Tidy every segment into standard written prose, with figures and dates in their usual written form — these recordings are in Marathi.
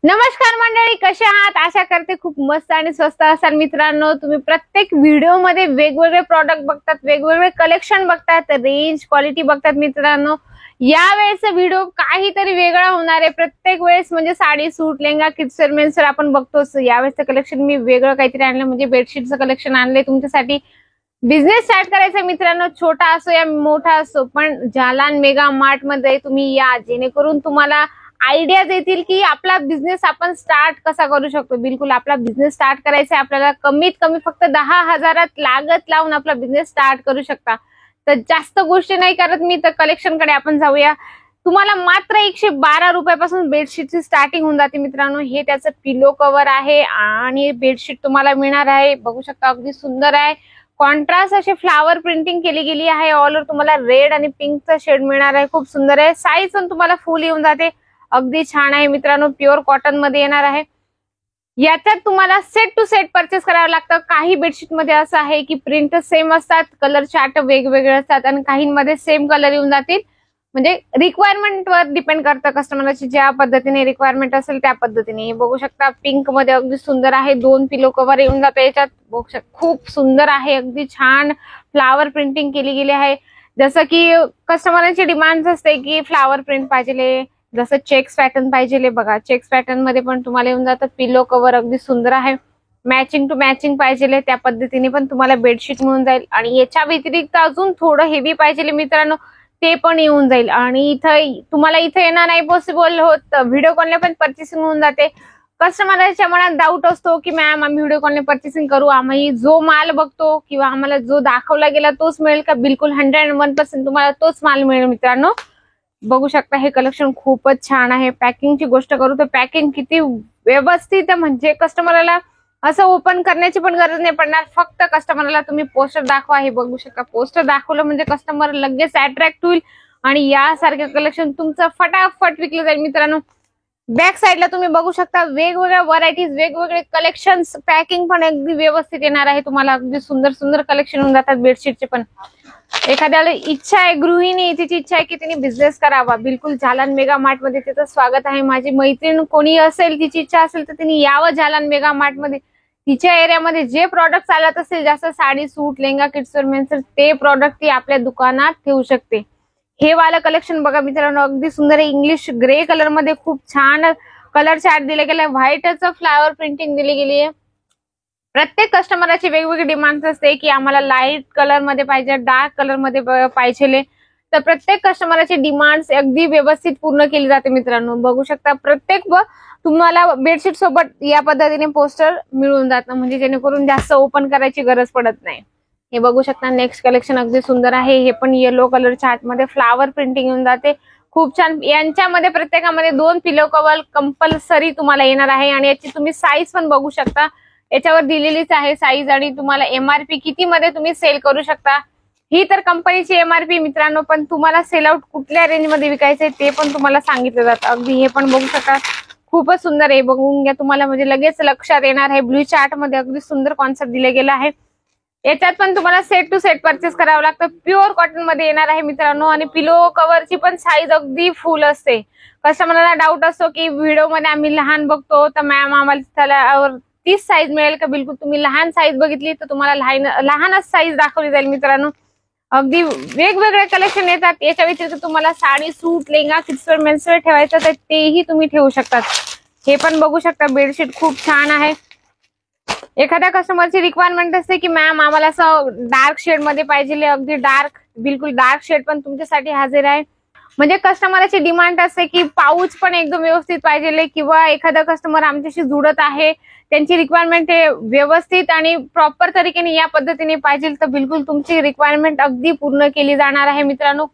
नमस्कार मंडळी, कसे आहात? आशा करते खूप मस्त आणि स्वस्त असाल. मित्रांनो, तुम्ही प्रत्येक व्हिडिओ मध्ये वेगवेगळे प्रॉडक्ट बघतात, वेगवेगळे कलेक्शन बघतात, रेंज क्वालिटी बघतात. मित्रांनो, या वेळेचा व्हिडिओ काहीतरी वेगळा होणार आहे. प्रत्येक वेळेस म्हणजे sari, suit, lehenga, kids wear, men's wear आपण बघतोच. यावेळेचं कलेक्शन मी वेगळं काहीतरी आणलं, म्हणजे बेडशीटचं कलेक्शन आणलंय तुमच्यासाठी. बिझनेस स्टार्ट करायचा मित्रांनो, छोटा असो या मोठा असो, पण जालान मेगा मार्ट मध्ये तुम्ही या, जेणेकरून तुम्हाला आयडियाज येतील की आपला बिझनेस आपण स्टार्ट कसा करू शकतो. बिलकुल आपला बिझनेस स्टार्ट करायचा, आपल्याला कमीत कमी फक्त 10,000 लागत लावून आपला बिझनेस स्टार्ट करू शकता. तर जास्त गोष्टी नाही करत मी, तर कलेक्शन कडे आपण जाऊया. तुम्हाला मात्र 112 रुपयापासून बेडशीटची स्टार्टिंग होऊन जाते मित्रांनो. हे त्याचं पिलो कव्हर आहे आणि बेडशीट तुम्हाला मिळणार आहे. बघू शकता, अगदी सुंदर आहे. कॉन्ट्रास्ट असे फ्लावर प्रिंटिंग केली गेली आहे. ऑल ओव्हर तुम्हाला रेड आणि पिंकचा शेड मिळणार आहे. खूप सुंदर आहे. साईज पण तुम्हाला फुल येऊन जाते. अगदी छान आहे मित्रांनो. प्युअर कॉटन मध्ये येणार आहे. याच्यात तुम्हाला सेट टू सेट परचेस करावं लागतं. काही बेडशीट मध्ये असं आहे की प्रिंट सेम असतात, कलर चार्ट वेगवेगळे असतात आणि काहींमध्ये सेम कलर येऊन जातील. म्हणजे रिक्वायरमेंट वर डिपेंड करतं, कस्टमरची ज्या पद्धतीने रिक्वायरमेंट असेल त्या पद्धतीने. बघू शकता, पिंक मध्ये अगदी सुंदर आहे. 2 पिलो कव्हर येऊन जातं याच्यात. बघू शकता, खूप सुंदर आहे. अगदी छान फ्लावर प्रिंटिंग केली गेली आहे. जसं की कस्टमरची डिमांड असते की फ्लावर प्रिंट पाहिजे, जसं चेक्स पॅटर्न पाहिजे. बघा, चेक्स पॅटर्न मध्ये पण तुम्हाला येऊन जातं. पिलो कव्हर अगदी सुंदर आहे. मॅचिंग टू मॅचिंग पाहिजे त्या पद्धतीने पण तुम्हाला बेडशीट मिळून जाईल. आणि याच्या व्यतिरिक्त अजून थोडं हेवी पाहिजे मित्रांनो, ते पण येऊन जाईल. आणि तुम्हाला इथं येणार नाही पॉसिबल होत, व्हिडिओ कॉलने पण परचेसिंग होऊन जाते. कस्टमरच्या मनात डाऊट असतो की मॅम आम्ही व्हिडिओ कॉलने परचेसिंग करू, आम्ही जो माल बघतो किंवा आम्हाला जो दाखवला गेला तोच मिळेल का? बिलकुल 101% तुम्हाला तोच माल मिळेल मित्रांनो. बघू शकता, हे कलेक्शन खूपच छान आहे. पॅकिंगची गोष्ट करू तर पॅकिंग किती व्यवस्थित, म्हणजे कस्टमरला असं ओपन करण्याची पण गरज नाही पडणार. फक्त कस्टमरला तुम्ही पोस्टर दाखवा. हे बघू शकता, पोस्टर दाखवलं म्हणजे कस्टमर लगेच अट्रॅक्ट होईल आणि यासारखे कलेक्शन तुमचं फटाफट विकलं जाईल मित्रांनो. बॅक साईडला तुम्ही बघू शकता वेगवेगळ्या व्हरायटीज, वेगवेगळे कलेक्शन्स. पॅकिंग पण अगदी व्यवस्थित येणार आहे तुम्हाला. अगदी सुंदर सुंदर कलेक्शन होऊन जातात बेडशीटचे पण. एखाद्याला इच्छा आहे, गृहिणी तिची इच्छा आहे की तिने बिझनेस करावा, बिलकुल जालान मेगा मार्ट मध्ये तिचं स्वागत आहे. माझी मैत्रीण कोणी असेल, तिची इच्छा असेल तर तिने यावं जालान मेगा मार्ट मध्ये. तिच्या एरियामध्ये जे प्रॉडक्ट चालत असेल, जास्त sari, suit, lehenga, kids wear, men's wear, ते प्रॉडक्ट ती आपल्या दुकानात ठेवू शकते. हे वाला कलेक्शन बघा मित्रांनो, अगदी सुंदर आहे. इंग्लिश ग्रे कलर मध्ये खूप छान कलर चार्ट दिले गेले. व्हाईटचं फ्लावर प्रिंटिंग दिली गेली आहे. प्रत्येक कस्टमरची वेगवेगळी डिमांड असते की आम्हाला लाईट कलर मध्ये पाहिजे, डार्क कलर मध्ये पाहिजे. तर प्रत्येक कस्टमरची डिमांड्स अगदी व्यवस्थित पूर्ण केली जाते मित्रांनो. बघू शकता, प्रत्येक तुम्हाला बेडशीट सोबत या पद्धतीने पोस्टर मिळून जातं, म्हणजे जेणेकरून जास्त ओपन करायची गरज पडत नाही. हे बघू शकता, नेक्स्ट कलेक्शन अगदी सुंदर आहे. हे पण येलो कलर चार्ट मध्ये फ्लावर प्रिंटिंग येऊन जाते. खूप छान. यांच्यामध्ये प्रत्येकामध्ये 2 पिलो कव्हर कंपल्सरी तुम्हाला येणार आहे. आणि याची तुम्ही साईज पण बघू शकता, याच्यावर दिलेलीच आहे साईज. आणि तुम्हाला एमआरपी किती मध्ये तुम्ही सेल करू शकता, ही तर कंपनीची एमआरपी मित्रांनो, पण तुम्हाला सेल आउट कुठल्या रेंज मध्ये विकायचंय ते पण तुम्हाला सांगितलं जातं. अगदी हे पण बघू शकता, खूपच सुंदर आहे. बघून घ्या, तुम्हाला म्हणजे लगेच लक्षात येणार आहे. ब्लू चार्ट मध्ये अगदी सुंदर कॉन्सेप्ट दिले गेला आहे. याच्यात पण तुम्हाला सेट टू सेट परचेस करावं लागतं. प्युअर कॉटन मध्ये येणार आहे मित्रांनो. आणि पिलो कव्हरची पण साईज अगदी फुल असते. कस्टमरला डाऊट असतो की व्हिडिओ मध्ये आम्ही लहान बघतो, तर मॅम आम्हाला त्याला 30 साईज मिळेल का? बिलकुल तुम्ही लहान साईज बघितली तर तुम्हाला लहानच साईज दाखवली जाईल मित्रांनो. अगदी वेगवेगळे कलेक्शन येतात. याच्या व्यतिरिक्त तुम्हाला sari, suit, lehenga, kids wear, men's wear ठेवायचं तर तेही तुम्ही ठेवू शकतात. हे पण बघू शकता, बेडशीट खूप छान आहे. एखाद्या कस्टमरची रिक्वायरमेंट असते की मॅम आम्हाला असं डार्क शेड मध्ये पाहिजे, अगदी डार्क, बिलकुल डार्क शेड पण तुमच्यासाठी हजर आहे. म्हणजे कस्टमरची डिमांड असते की पाऊच पण एकदम व्यवस्थित पाहिजे, किंवा एखादा कस्टमर आमच्याशी जुडत आहे, त्यांची रिक्वायरमेंट हे व्यवस्थित आणि प्रॉपर तरीकेने या पद्धतीने पाहिजे, तर बिलकुल तुमची रिक्वायरमेंट अगदी पूर्ण केली जाणार आहे मित्रांनो.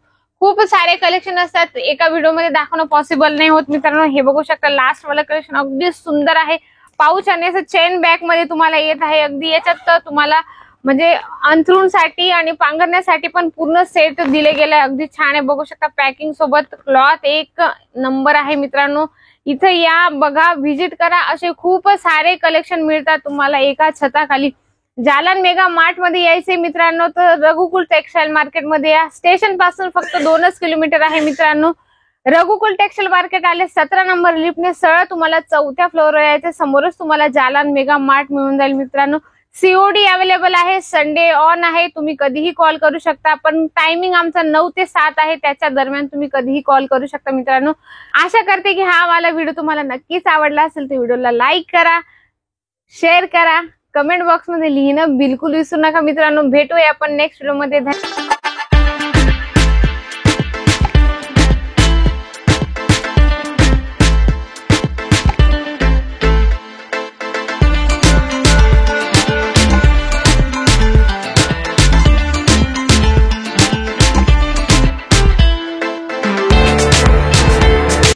खूप सारे कलेक्शन असतात, एका व्हिडिओमध्ये दाखवणं पॉसिबल नाही होत मित्रांनो. हे बघू शकता लास्ट वाला कलेक्शन अगदी सुंदर आहे. पाऊच आणि असं चेन बॅग मध्ये तुम्हाला येत आहे. अगदी याच्यात तर तुम्हाला म्हणजे अंथरूणसाठी आणि पांघरण्यासाठी पण पूर्ण सेट दिले गेले. अगदी छान आहे, बघू शकता पॅकिंग सोबत. क्लॉथ एक नंबर आहे मित्रांनो. इथं या, बघा, व्हिजिट करा. असे खूप सारे कलेक्शन मिळतात तुम्हाला एका छताखाली. जालन मेगा मार्ट मध्ये यायचे मित्रांनो तर रघुकुल टेक्सटाईल मार्केट मध्ये या. स्टेशन पासून फक्त 2 किलोमीटर आहे मित्रांनो. रघुकुल टेक्सटाईल मार्केट आले 17 नंबर लिफ्टने सरळ तुम्हाला 4थ्या फ्लोअरवर यायचं. समोरच तुम्हाला जालन मेगा मार्ट मिळून जाईल मित्रांनो. सीओडी अवेलेबल आहे. संडे ऑन आहे, तुम्ही कधीही कॉल करू शकता. पण टायमिंग आमचा 9 ते 7 आहे, त्याच्या दरम्यान तुम्ही कधीही कॉल करू शकता मित्रांनो. आशा करते की हा मला व्हिडिओ तुम्हाला नक्कीच आवडला असेल. तर व्हिडिओला लाईक करा, शेअर करा, कमेंट बॉक्स मध्ये लिहिणं बिलकुल विसरू नका मित्रांनो. भेटूया आपण नेक्स्ट व्हिडिओ मध्ये.